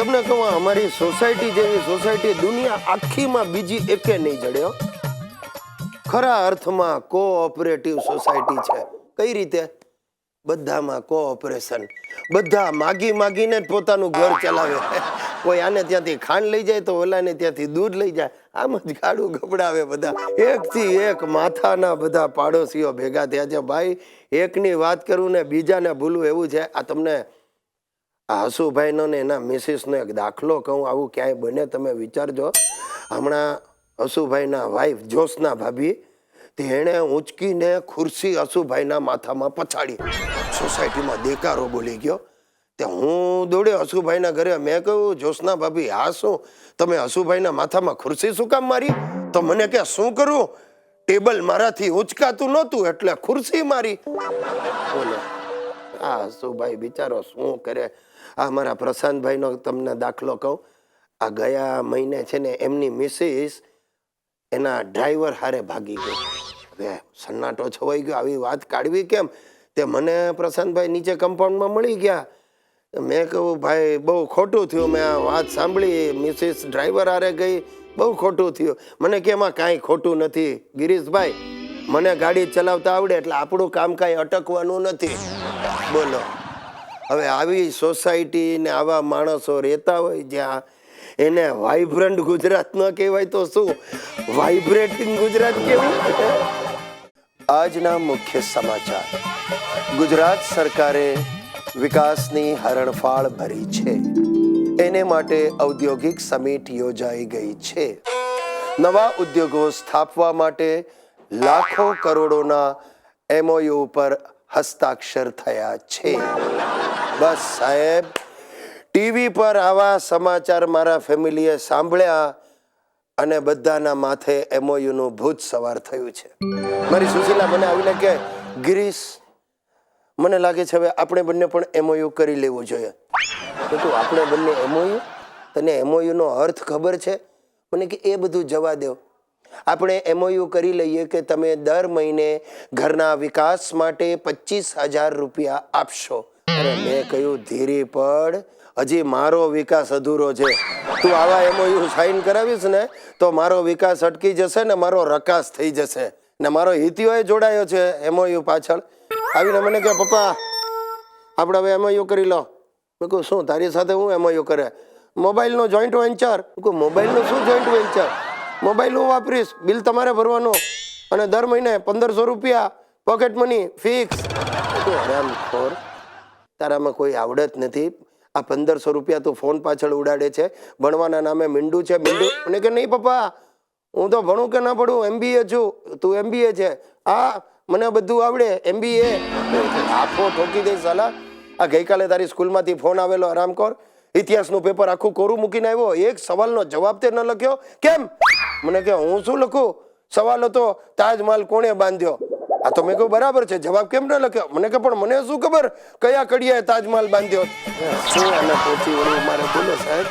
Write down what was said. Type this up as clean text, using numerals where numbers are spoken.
તમને કહું અમારી સોસાયટી જેવી સોસાયટી દુનિયા આખીમાં બીજી એકે નહીં જડ્યો. ખરા અર્થમાં કોઓપરેટિવ સોસાયટી છે. કઈ રીતે? બધામાં કોઓપરેશન. બધા માગી માગીને જ પોતાનું ઘર ચલાવે. કોઈ આને ત્યાંથી ખાંડ લઈ જાય તો ઓલાને ત્યાંથી દૂધ લઈ જાય. આમ જ ગાડું ગબડાવે બધા. એકથી એક માથાના બધા પાડોશીઓ ભેગા થયા છે. ભાઈ એકની વાત કરું ને બીજાને ભૂલું એવું છે. આ તમને આ હસુભાઈનો ને એના મિસિસનો એક દાખલો કહું, આવું ક્યાંય બને તમે વિચારજો. હમણાં હસુભાઈના વાઈફ જોશના ભાભી તેણે ઊંચકીને ખુરશી હસુભાઈના માથામાં પછાડી. સોસાયટીમાં દેકારો બોલી ગયો. તે હું દોડ્યો હસુભાઈના ઘરે. મેં કહ્યું જોશના ભાભી હા શું તમે હસુભાઈના માથામાં ખુરશી શું કામ મારી? તો મને કે શું કરું, ટેબલ મારાથી ઊંચકાતું નહોતું એટલે ખુરશી મારી. બોલો આ હસુભાઈ બિચારો શું કરે. આ મારા પ્રશાંતભાઈનો તમને દાખલો કહું. આ ગયા મહિને છે ને એમની મિસિસ એના ડ્રાઈવર હારે ભાગી ગઈ. હવે સન્નાટો છવાઈ ગયો. આવી વાત કાઢવી કેમ? તે મને પ્રશાંતભાઈ નીચે કમ્પાઉન્ડમાં મળી ગયા. મેં કહું ભાઈ બહુ ખોટું થયું, મેં આ વાત સાંભળી મિસિસ ડ્રાઈવર હારે ગઈ, બહુ ખોટું થયું. મને કે એમાં કાંઈ ખોટું નથી ગિરીશભાઈ, મને ગાડી ચલાવતા આવડે એટલે આપણું કામ કાંઈ અટકવાનું નથી. બોલો હવે આવી સોસાયટી ને આવા માણસો રહેતા હોય જ્યાં એને વાઇબ્રન્ટ ગુજરાત ન કહેવાય તો શું વાઇબ્રેટિંગ ગુજરાત કેવું. આજના મુખ્ય સમાચાર. ગુજરાત સરકારે વિકાસની હરણફાળ ભરી છે. એને માટે ઔદ્યોગિક સમિટ યોજાઈ ગઈ છે. નવા ઉદ્યોગો સ્થાપવા માટે લાખો કરોડોના MOU પર હસ્તાક્ષર થયા છે. બસ સાહેબ, ટીવી પર આવા સમાચાર મારા ફેમિલીએ સાંભળ્યા અને બધાના માથે MOU નું ભૂત સવાર થયું છે. મારી સુશીલા મને આવીને કે ગિરીશ મને લાગે છે હવે આપણે બંને પણ MOU કરી લેવું જોઈએ. તો આપણે બંને MOU? તને MOU નો અર્થ ખબર છે? મને કે એ બધું જવા દો, આપણે MOU કરી લઈએ કે તમે દર મહિને ઘરના વિકાસ માટે 25,000 રૂપિયા આપશો. અરે મેં કહ્યું ધીરી પડ, હજી મારો વિકાસ અધૂરો છે. તું આવા MOU સાઈન કરાવીશ ને તો મારો વિકાસ અટકી જશે ને મારો રકાસ થઈ જશે. ને મારો હિતિયો જોડાયો છે MOU પાછળ. આવીને મને કે પપ્પા આપણે હવે MOU કરી લો. મેં કહું શું તારી સાથે હું MOU કરે? મોબાઈલનો જોઈન્ટ વેન્ચર. મોબાઈલનો શું જોઈન્ટ વેન્ચર? મોબાઈલ હું વાપરીશ, બિલ તમારે ભરવાનું અને દર મહિને 1,500 રૂપિયા પોકેટ મની ફિક્સ. આરામખોર, તારામાં કોઈ આવડત નથી. આ 1,500 રૂપિયા તું ફોન પાછળ ઉડાડે છે. ભણવાના નામે મીંડું છે મીંડું. મને કે નહીં પપ્પા હું તો ભણું કે ના ભણું, MBA છું. તું MBA છે? હા મને બધું આવડે MBA. આખો ઠોકી દઈશ સાલા. આ ગઈકાલે તારી સ્કૂલમાંથી ફોન આવેલો આરામખોર, ઇતિહાસનું પેપર આખું કોરું મૂકીને આવ્યો, એક સવાલનો જવાબ તે ન લખ્યો. કેમ? મને કે હું શું લખું? સવાલ હતો તાજમહાલ કોણે બાંધ્યો? આ તો મેં કહ્યું બરાબર છે, જવાબ કેમ ન લખ્યો? મને કે પણ મને શું ખબર કયા કડિયાએ તાજમહાલ બાંધ્યો. શું આને પહોંચી વળ્યું મારે? બોલો સાહેબ.